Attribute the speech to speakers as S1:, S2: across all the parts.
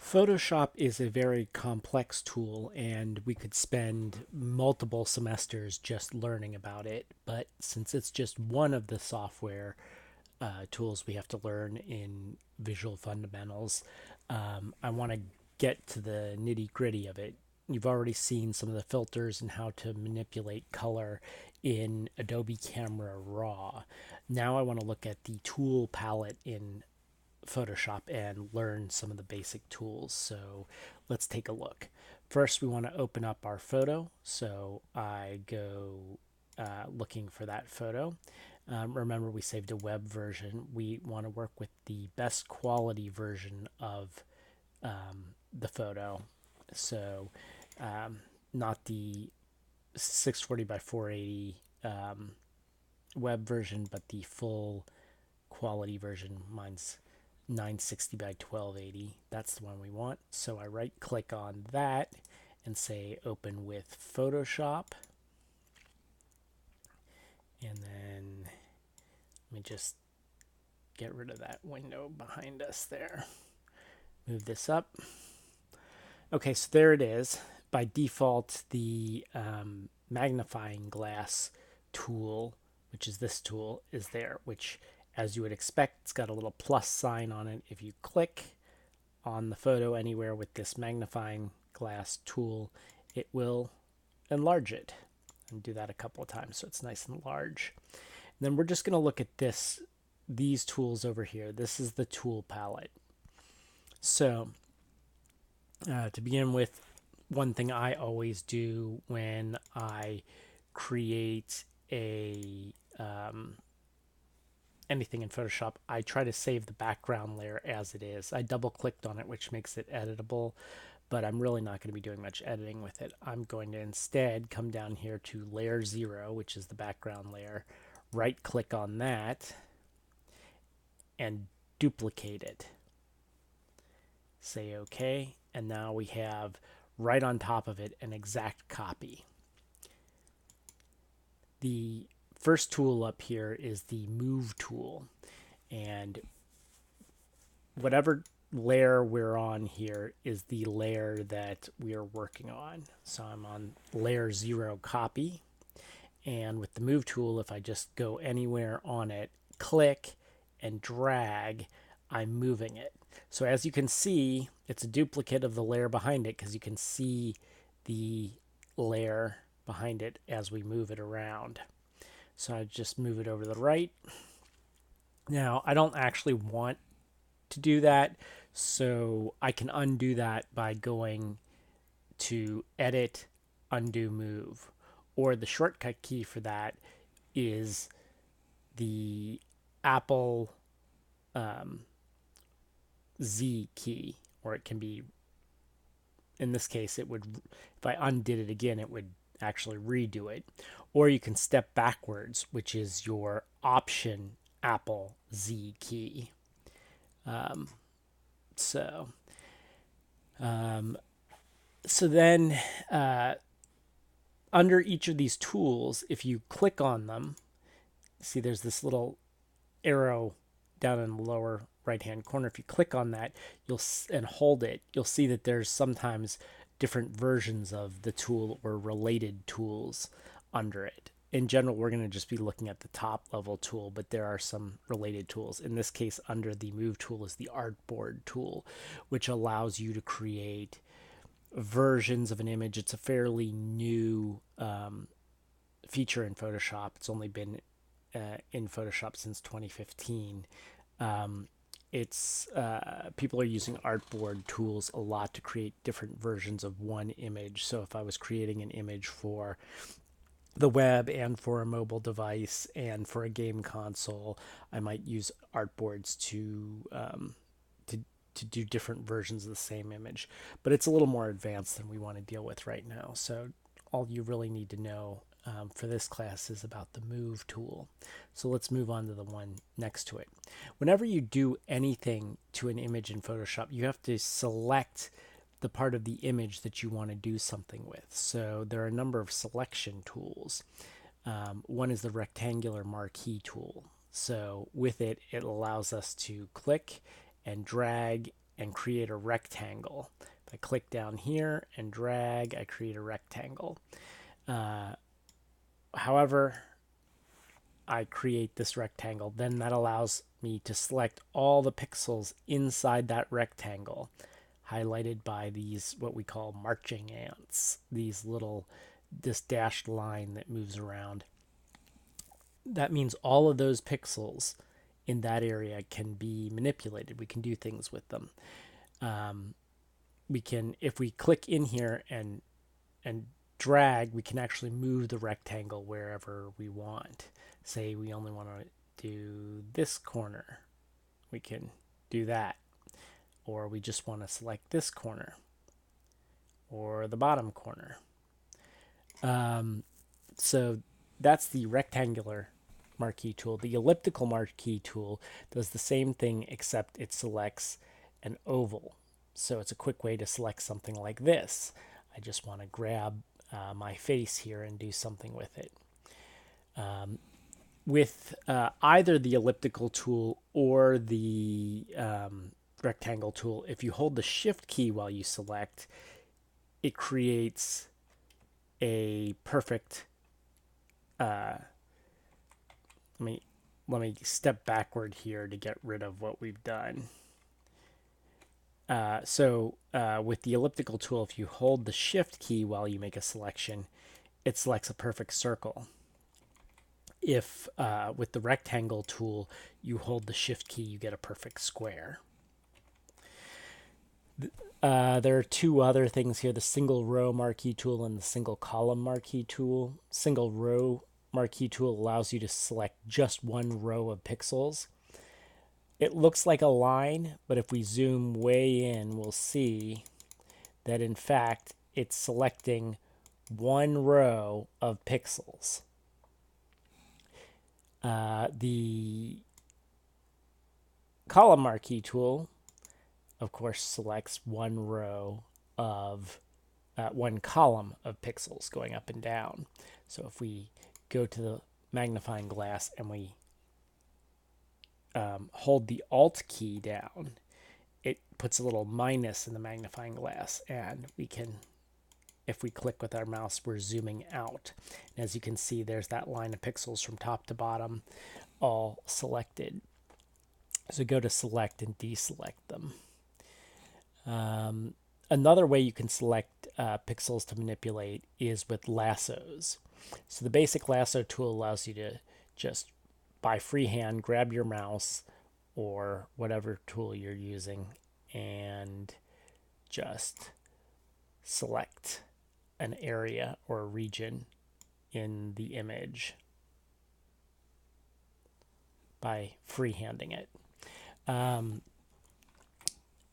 S1: Photoshop is a very complex tool, and we could spend multiple semesters just learning about it. But since it's just one of the software tools we have to learn in visual fundamentals, I want to get to the nitty gritty of it. You've already seen some of the filters and how to manipulate color in Adobe Camera Raw. Now I want to look at the tool palette in Photoshop and learn some of the basic tools. So let's take a look. First, we want to open up our photo. So I go looking for that photo. Remember, we saved a web version. We want to work with the best quality version of the photo. So not the 640 by 480 web version, but the full quality version. Mine's 960 by 1280. That's the one we want. So I right click on that and say open with Photoshop. And then let me just get rid of that window behind us there. Move this up. Okay, so there it is. By default, the magnifying glass tool, which is this tool, is there, which, as you would expect, it's got a little plus sign on it. If you click on the photo anywhere with this magnifying glass tool, it will enlarge it. And do that a couple of times so it's nice and large. And then we're just going to look at these tools over here. This is the tool palette. So to begin with, one thing I always do when I create a anything in Photoshop, I try to save the background layer as it is. I double clicked on it, which makes it editable, but I'm really not going to be doing much editing with it. I'm going to instead come down here to layer 0, which is the background layer, right click on that and duplicate it. Say OK, and now we have right on top of it an exact copy. The first tool up here is the move tool, and whatever layer we're on here is the layer that we are working on. So I'm on layer 0 copy, and with the move tool, if I just go anywhere on it, click and drag, I'm moving it. So as you can see, it's a duplicate of the layer behind it because you can see the layer behind it as we move it around. So I just move it over to the right. Now, I don't actually want to do that, so I can undo that by going to Edit, Undo Move. Or the shortcut key for that is the Apple Z key, or it can be, in this case, it would, if I undid it again, it would actually redo it. Or you can step backwards, which is your Option Apple Z key. So then under each of these tools, if you click on them, see there's this little arrow down in the lower right hand corner. If you click on that and hold it, you'll see that there's sometimes different versions of the tool or related tools under it. In general, we're going to just be looking at the top level tool, but there are some related tools. In this case, under the move tool is the artboard tool, which allows you to create versions of an image. It's a fairly new feature in Photoshop. It's only been in Photoshop since 2015. People are using artboard tools a lot to create different versions of one image. So if I was creating an image for the web and for a mobile device and for a game console, I might use artboards to do different versions of the same image. But it's a little more advanced than we want to deal with right now. So all you really need to know for this class is about the move tool. So let's move on to the one next to it. Whenever you do anything to an image in Photoshop, you have to select the part of the image that you want to do something with. So there are a number of selection tools. One is the rectangular marquee tool. So with it, it allows us to click and drag and create a rectangle. If I click down here and drag, I create a rectangle. However, I create this rectangle, then that allows me to select all the pixels inside that rectangle, highlighted by these what we call marching ants, this dashed line that moves around. That means all of those pixels in that area can be manipulated. We can do things with them. We can, if we click in here and drag, we can actually move the rectangle wherever we want. Say we only want to do this corner, we can do that. Or we just want to select this corner or the bottom corner. So that's the rectangular marquee tool. The elliptical marquee tool does the same thing, except it selects an oval. So it's a quick way to select something like this. I just want to grab my face here and do something with it. With either the elliptical tool or the rectangle tool, if you hold the shift key while you select, it creates a perfect let me step backward here to get rid of what we've done. With the elliptical tool, if you hold the shift key while you make a selection, it selects a perfect circle. If with the rectangle tool, you hold the shift key, you get a perfect square. There are two other things here, the single row marquee tool and the single column marquee tool. Single row marquee tool allows you to select just one row of pixels. It looks like a line, but if we zoom way in, we'll see that in fact it's selecting one row of pixels. The column marquee tool, of course, selects one row of one column of pixels going up and down. So if we go to the magnifying glass and we hold the Alt key down, it puts a little minus in the magnifying glass, and we can, if we click with our mouse, we're zooming out. And as you can see, there's that line of pixels from top to bottom all selected. So go to select and deselect them. Another way you can select pixels to manipulate is with lassos. So the basic lasso tool allows you to just by freehand grab your mouse or whatever tool you're using and just select an area or a region in the image by freehanding it.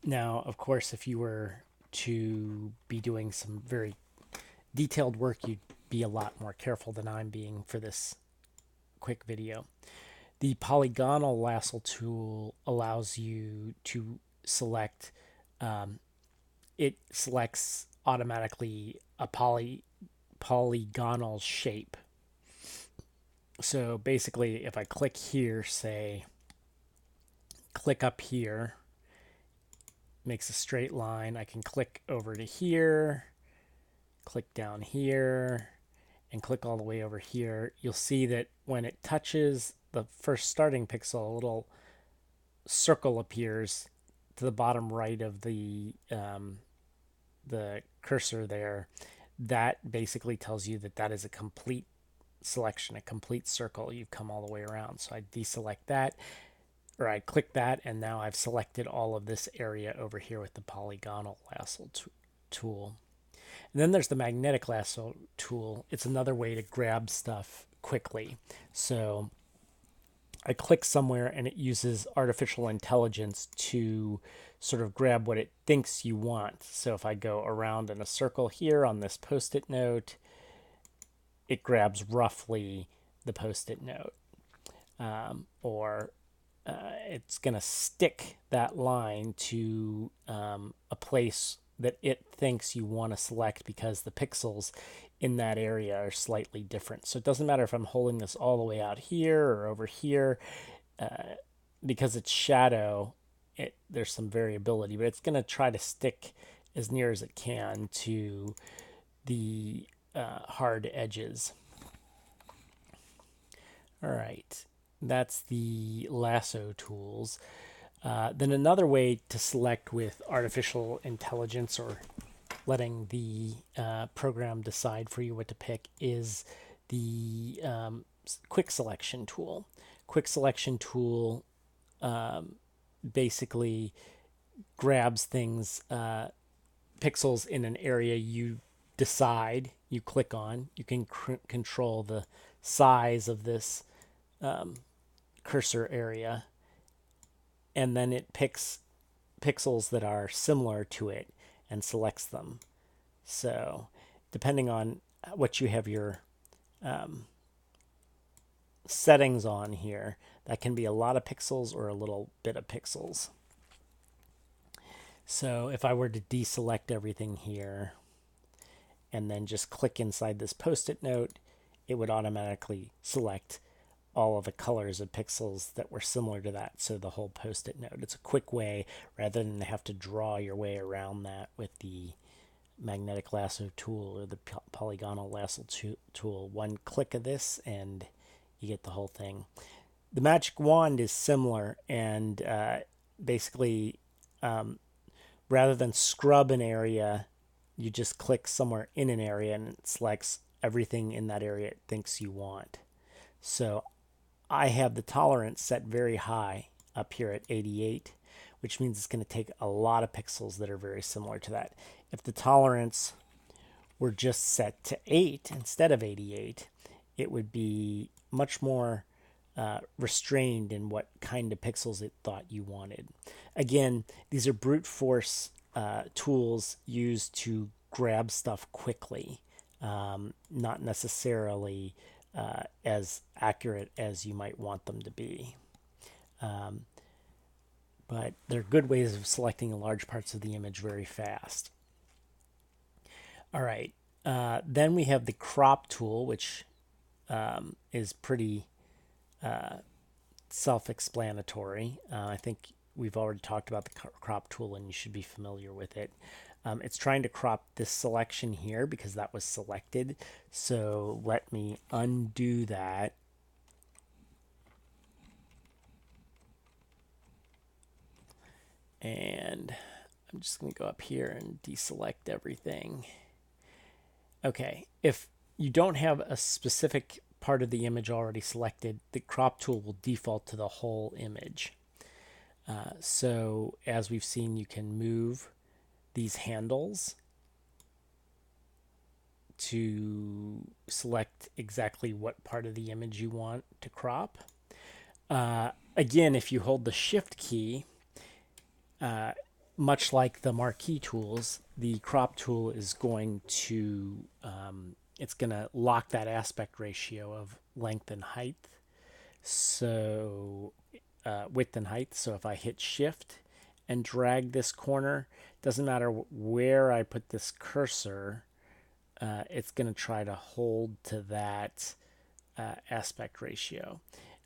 S1: Now, of course, if you were to be doing some very detailed work, you'd be a lot more careful than I'm being for this quick video. The polygonal lasso tool allows you to select, it selects automatically a polygonal shape. So basically, if I click here, say, click up here, makes a straight line. I can click over to here, click down here, and click all the way over here. You'll see that when it touches the first starting pixel, a little circle appears to the bottom right of the cursor there. That basically tells you that that is a complete selection, a complete circle. You've come all the way around. So I deselect that, or I click that, and now I've selected all of this area over here with the polygonal lasso tool. And then there's the magnetic lasso tool. It's another way to grab stuff quickly. So I click somewhere and it uses artificial intelligence to sort of grab what it thinks you want. So if I go around in a circle here on this post-it note, it grabs roughly the post-it note. It's going to stick that line to a place that it thinks you want to select because the pixels in that area are slightly different. So it doesn't matter if I'm holding this all the way out here or over here, because it's shadow, there's some variability, but it's going to try to stick as near as it can to the hard edges. All right, that's the lasso tools. Then another way to select with artificial intelligence, or letting the program decide for you what to pick, is the quick selection tool. Quick selection tool basically grabs things, pixels in an area you decide, you click on. You can control the size of this cursor area, and then it picks pixels that are similar to it and selects them. So, depending on what you have your settings on here, that can be a lot of pixels or a little bit of pixels. So, if I were to deselect everything here and then just click inside this post-it note, it would automatically select all of the colors of pixels that were similar to that, so the whole post-it note. It's a quick way, rather than have to draw your way around that with the magnetic lasso tool or the polygonal lasso tool. One click of this and you get the whole thing. The magic wand is similar, and basically rather than scrub an area, you just click somewhere in an area and it selects everything in that area it thinks you want. So I have the tolerance set very high up here at 88, which means it's going to take a lot of pixels that are very similar to that. If the tolerance were just set to 8 instead of 88, it would be much more restrained in what kind of pixels it thought you wanted. Again, these are brute force tools used to grab stuff quickly, not necessarily as accurate as you might want them to be. But they're good ways of selecting large parts of the image very fast. All right, then we have the crop tool, which is pretty self-explanatory. I think we've already talked about the crop tool and you should be familiar with it. It's trying to crop this selection here because that was selected. So let me undo that. And I'm just going to go up here and deselect everything. Okay, if you don't have a specific part of the image already selected, the crop tool will default to the whole image. So as we've seen, you can move these handles to select exactly what part of the image you want to crop. Again, if you hold the shift key, much like the marquee tools, the crop tool is going to it's going to lock that aspect ratio of length and height. So width and height. So if I hit shift and drag this corner, doesn't matter where I put this cursor, it's going to try to hold to that aspect ratio.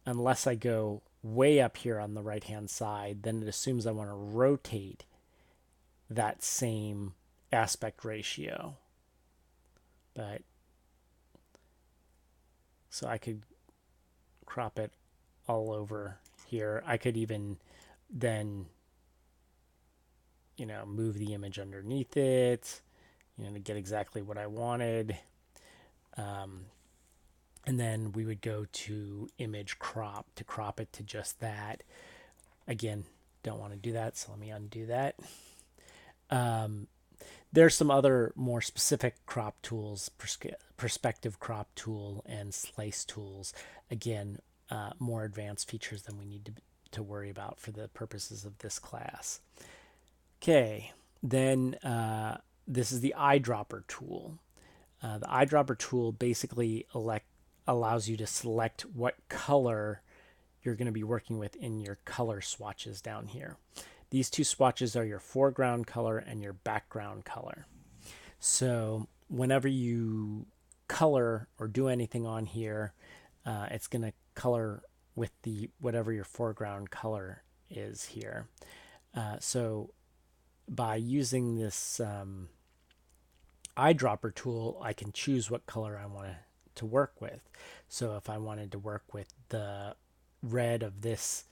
S1: Unless I go way up here on the right hand side, then it assumes I want to rotate that same aspect ratio. But so I could crop it all over here. I could even then, move the image underneath it, to get exactly what I wanted. And then we would go to image crop to crop it to just that. Again, don't want to do that, so let me undo that. There's some other more specific crop tools, perspective crop tool and slice tools. Again, more advanced features than we need to worry about for the purposes of this class. Okay, then this is the eyedropper tool. The eyedropper tool basically allows you to select what color you're going to be working with in your color swatches down here. These two swatches are your foreground color and your background color. So whenever you color or do anything on here, it's going to color with the whatever your foreground color is here. So by using this eyedropper tool, I can choose what color I want to work with. So if I wanted to work with the red of this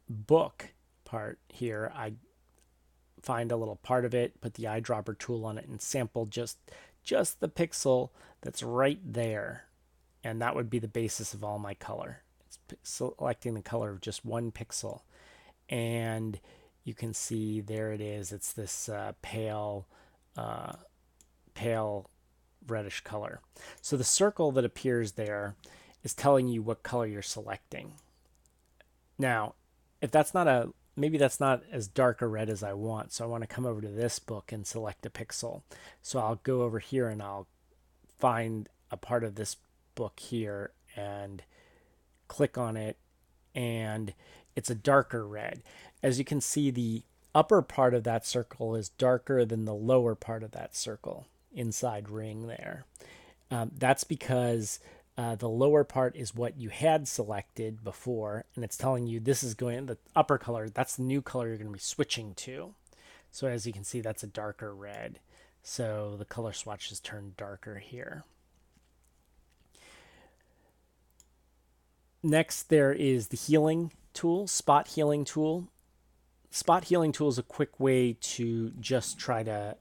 S1: book part here, I find a little part of it, put the eyedropper tool on it, and sample just the pixel that's right there, and that would be the basis of all my color. It's selecting the color of just one pixel, and you can see there it is. It's this uh, pale reddish color. So the circle that appears there is telling you what color you're selecting. Now, if that's not a maybe that's not as dark a red as I want, so I want to come over to this book and select a pixel. So I'll go over here and I'll find a part of this book here and click on it, and it's a darker red. As you can see, the upper part of that circle is darker than the lower part of that circle inside ring there. That's because the lower part is what you had selected before, and it's telling you this is going, the upper color, that's the new color you're going to be switching to. So as you can see, that's a darker red. So the color swatch has turned darker here. Next, there is the healing tool, spot healing tool. Spot healing tool is a quick way to just try to,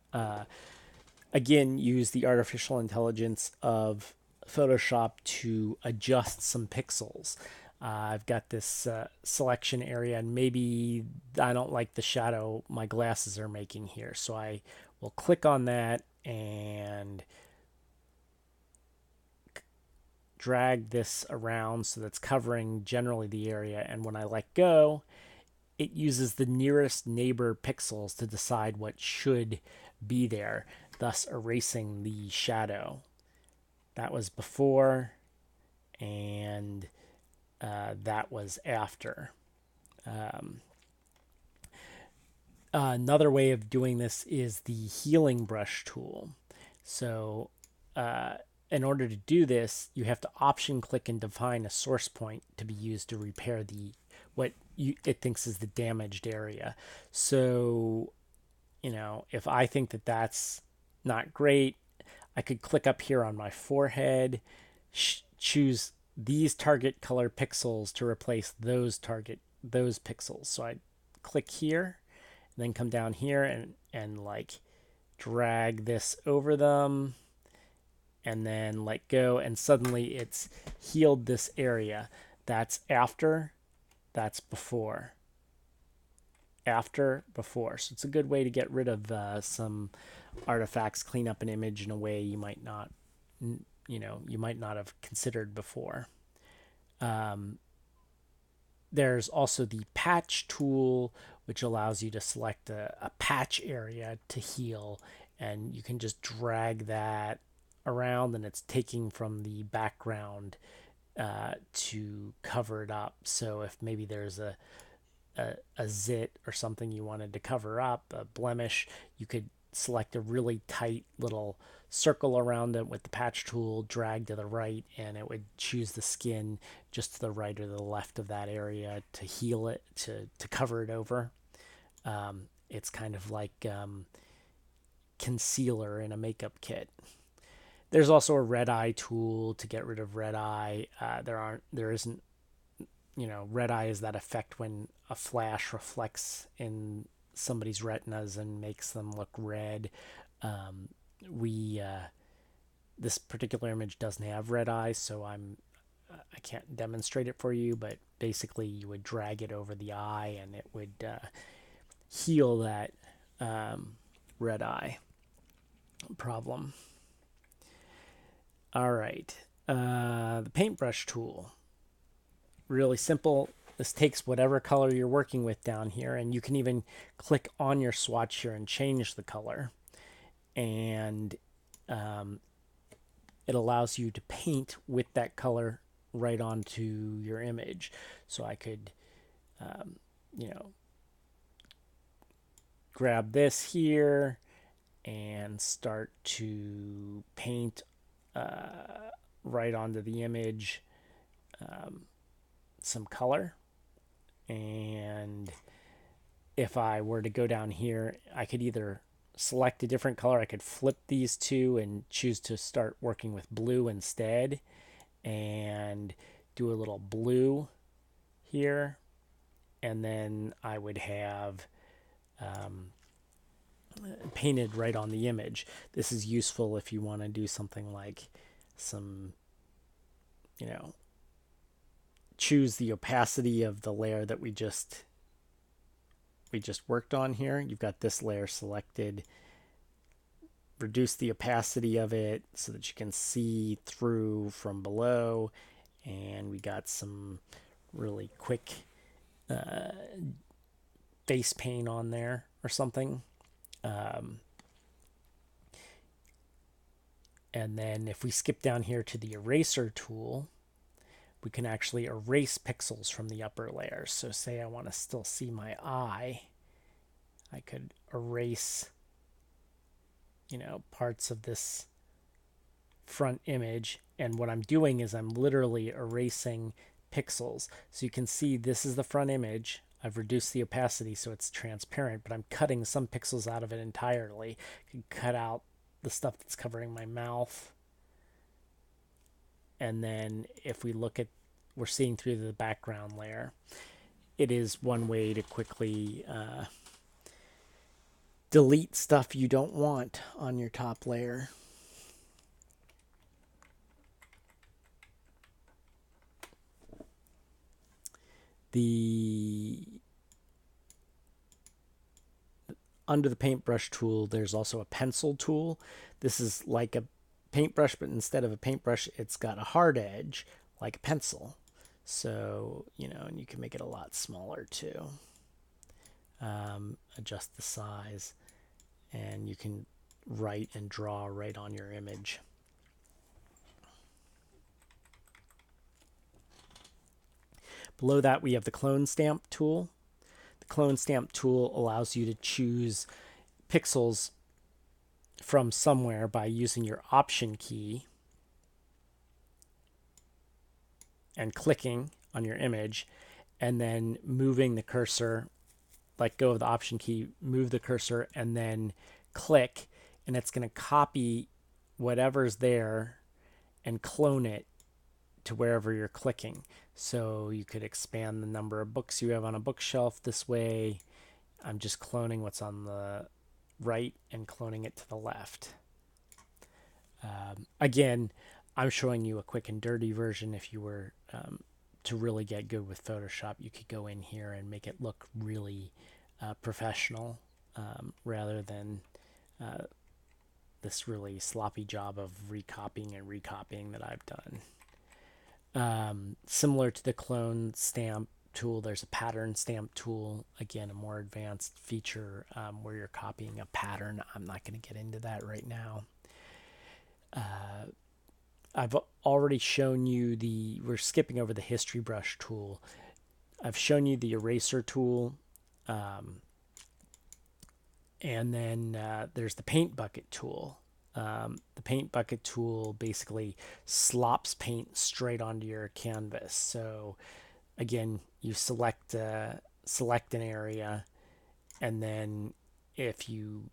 S1: again, use the artificial intelligence of Photoshop to adjust some pixels. I've got this selection area, and maybe I don't like the shadow my glasses are making here. So I will click on that and drag this around so that's covering generally the area. And when I let go, it uses the nearest neighbor pixels to decide what should be there, thus erasing the shadow. That was before, and that was after. Um, Another way of doing this is the healing brush tool. So in order to do this, you have to option click and define a source point to be used to repair the it thinks is the damaged area. So, if I think that that's not great, I could click up here on my forehead, choose these target color pixels to replace those pixels. So I click here, and then come down here and like drag this over them, and then let go, and suddenly it's healed this area. That's after, that's before. After, before. So it's a good way to get rid of some artifacts, clean up an image in a way you might not, you might not have considered before. There's also the patch tool, which allows you to select a patch area to heal, and you can just drag that around, and it's taking from the background to cover it up. So if maybe there's a zit or something you wanted to cover up, a blemish, you could select a really tight little circle around it with the patch tool, drag to the right, and it would choose the skin just to the right or the left of that area to heal it, to cover it over. It's kind of like concealer in a makeup kit. There's also a red eye tool to get rid of red eye. There isn't, red eye is that effect when a flash reflects in somebody's retinas and makes them look red. We This particular image doesn't have red eye, so I can't demonstrate it for you, but basically you would drag it over the eye and it would heal that red eye problem. All right, the paintbrush tool. Really simple. This takes whatever color you're working with down here, and you can even click on your swatch here and change the color. And it allows you to paint with that color right onto your image. So I could, grab this here and start to paint right onto the image some color, and if I were to go down here, I could either select a different color. I could flip these two and choose to start working with blue instead and do a little blue here. And then I would have painted right on the image. This is useful if you want to do something like some, you know, choose the opacity of the layer that we just worked on here. You've got this layer selected. Reduce the opacity of it so that you can see through from below. And we got some really quick face paint on there or something. And then if we skip down here to the eraser tool, we can actually erase pixels from the upper layer. So say I want to still see my eye, I could erase, parts of this front image. And what I'm doing is I'm literally erasing pixels. So you can see this is the front image. I've reduced the opacity so it's transparent, but I'm cutting some pixels out of it entirely. I can cut out the stuff that's covering my mouth. And then if we look at, we're seeing through the background layer. It is one way to quickly delete stuff you don't want on your top layer. Under the paintbrush tool, there's also a pencil tool. This is like a paintbrush, but instead of a paintbrush, it's got a hard edge like a pencil. So, and you can make it a lot smaller too. Adjust the size, and you can write and draw right on your image. Below that, we have the clone stamp tool. The clone stamp tool allows you to choose pixels from somewhere by using your Option key and clicking on your image, and then moving the cursor, let go of the Option key, move the cursor, and then click, and it's going to copy whatever's there and clone it to wherever you're clicking. So you could expand the number of books you have on a bookshelf this way. I'm just cloning what's on the right and cloning it to the left. Again, I'm showing you a quick and dirty version. If you were to really get good with Photoshop, you could go in here and make it look really professional rather than this really sloppy job of recopying and recopying that I've done. Similar to the clone stamp tool, there's a pattern stamp tool. Again, a more advanced feature where you're copying a pattern. I'm not going to get into that right now. I've already shown you we're skipping over the history brush tool. I've shown you the eraser tool. And then there's the paint bucket tool. The paint bucket tool basically slops paint straight onto your canvas. So again, you select an area, and then if you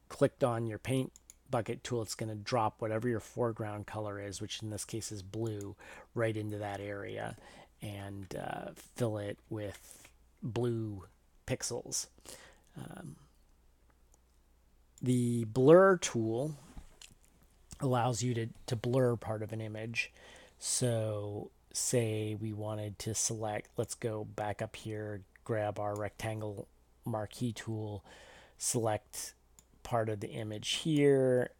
S1: clicked on your paint bucket tool, it's going to drop whatever your foreground color is, which in this case is blue, right into that area and fill it with blue pixels. The blur tool allows you to blur part of an image. So say we wanted to select, let's go back up here, grab our rectangle marquee tool, select part of the image here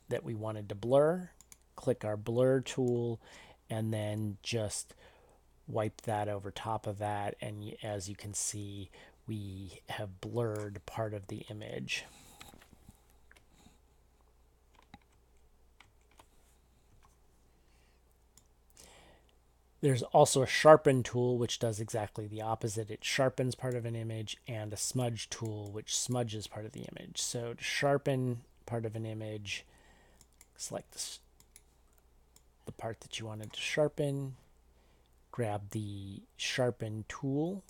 S1: that we wanted to blur, click our blur tool, and then just wipe that over top of that. And as you can see, we have blurred part of the image. There's also a sharpen tool, which does exactly the opposite. It sharpens part of an image, and a smudge tool, which smudges part of the image. So to sharpen part of an image, select the part that you wanted to sharpen, grab the sharpen tool,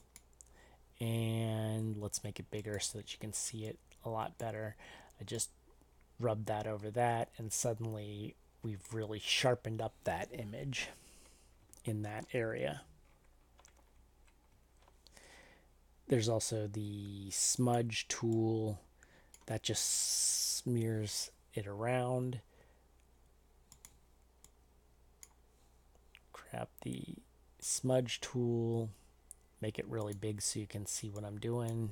S1: And let's make it bigger so that you can see it a lot better. I just rubbed that over that, and suddenly we've really sharpened up that image in that area. There's also the smudge tool that just smears it around. Grab the smudge tool, make it really big so you can see what I'm doing.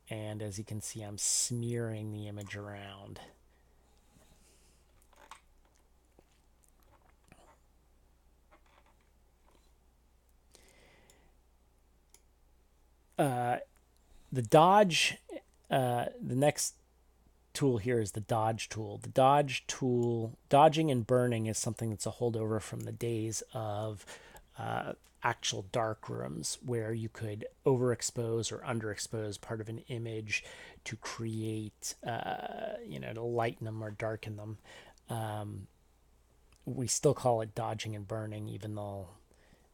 S1: And as you can see, I'm smearing the image around. The dodge, the next tool here is the dodge tool. The dodge tool, dodging and burning, is something that's a holdover from the days of actual dark rooms where you could overexpose or underexpose part of an image to create, to lighten them or darken them. We still call it dodging and burning, even though,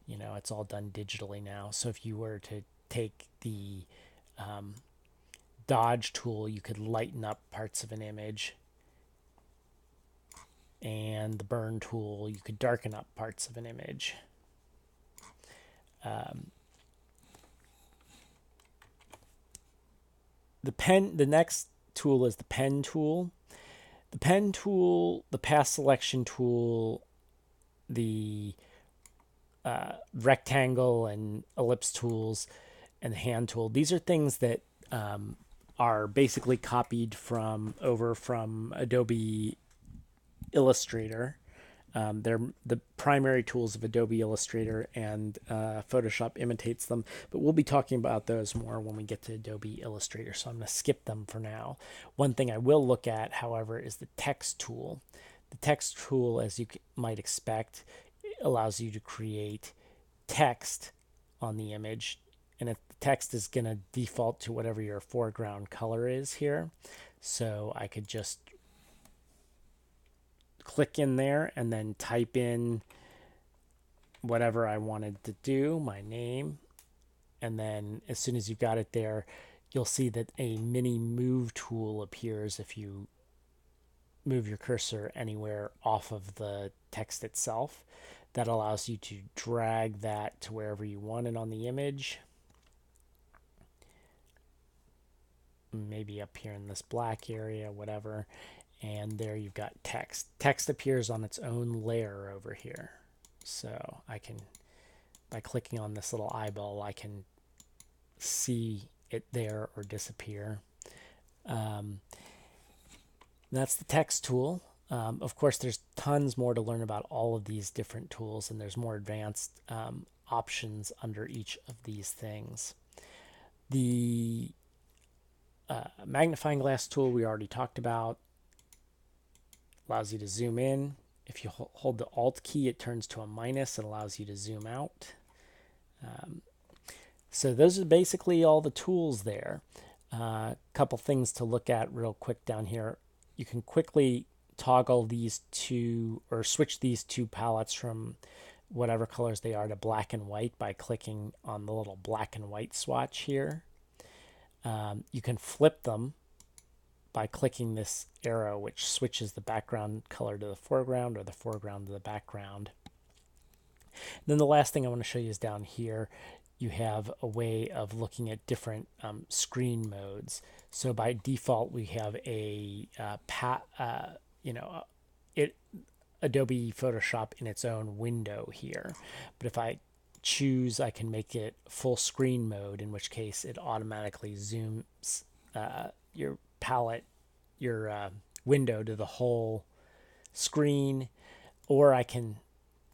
S1: it's all done digitally now. So if you were to take the dodge tool, you could lighten up parts of an image, and the burn tool, you could darken up parts of an image. The next tool is the pen tool. The pen tool, the path selection tool, the rectangle and ellipse tools, and the hand tool. These are things that are basically copied from Adobe Illustrator. They're the primary tools of Adobe Illustrator, and Photoshop imitates them. But we'll be talking about those more when we get to Adobe Illustrator, so I'm going to skip them for now. One thing I will look at, however, is the text tool. The text tool, as you might expect, allows you to create text on the image, and if the text is going to default to whatever your foreground color is here. So I could just click in there and then type in whatever I wanted to do, my name, and then as soon as you've got it there, you'll see that a mini move tool appears if you move your cursor anywhere off of the text itself. That allows you to drag that to wherever you want it on the image. Maybe up here in this black area, whatever. And there you've got text. Text appears on its own layer over here. So I can, by clicking on this little eyeball, I can see it there or disappear. That's the text tool. Of course, there's tons more to learn about all of these different tools, and there's more advanced options under each of these things. The magnifying glass tool we already talked about. Allows you to zoom in. If you hold the Alt key, it turns to a minus. It allows you to zoom out. So those are basically all the tools there. A couple things to look at real quick down here. You can quickly toggle these two or switch these two palettes from whatever colors they are to black and white by clicking on the little black and white swatch here. You can flip them by clicking this arrow, which switches the background color to the foreground or the foreground to the background. And then the last thing I want to show you is down here. You have a way of looking at different screen modes. So by default, we have a Adobe Photoshop in its own window here. But if I choose, I can make it full screen mode, in which case it automatically zooms your palette, your window to the whole screen. Or I can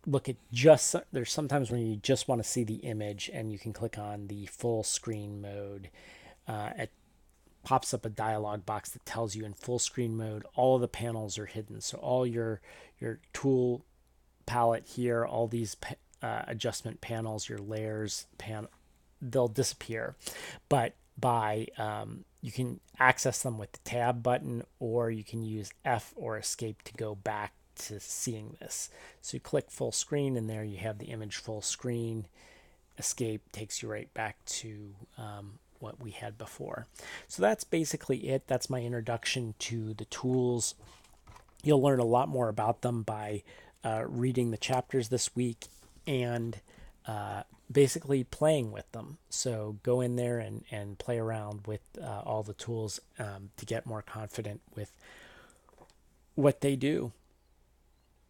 S1: look at there's sometimes when you just want to see the image and you can click on the full screen mode. It pops up a dialog box that tells you in full screen mode all of the panels are hidden. So all your tool palette here, all these adjustment panels, your layers they'll disappear. But by you can access them with the tab button, or you can use F or escape to go back to seeing this. So you click full screen, and there you have the image full screen. escape takes you right back to what we had before. So that's basically it. That's my introduction to the tools. You'll learn a lot more about them by reading the chapters this week and basically playing with them. So go in there and play around with all the tools to get more confident with what they do.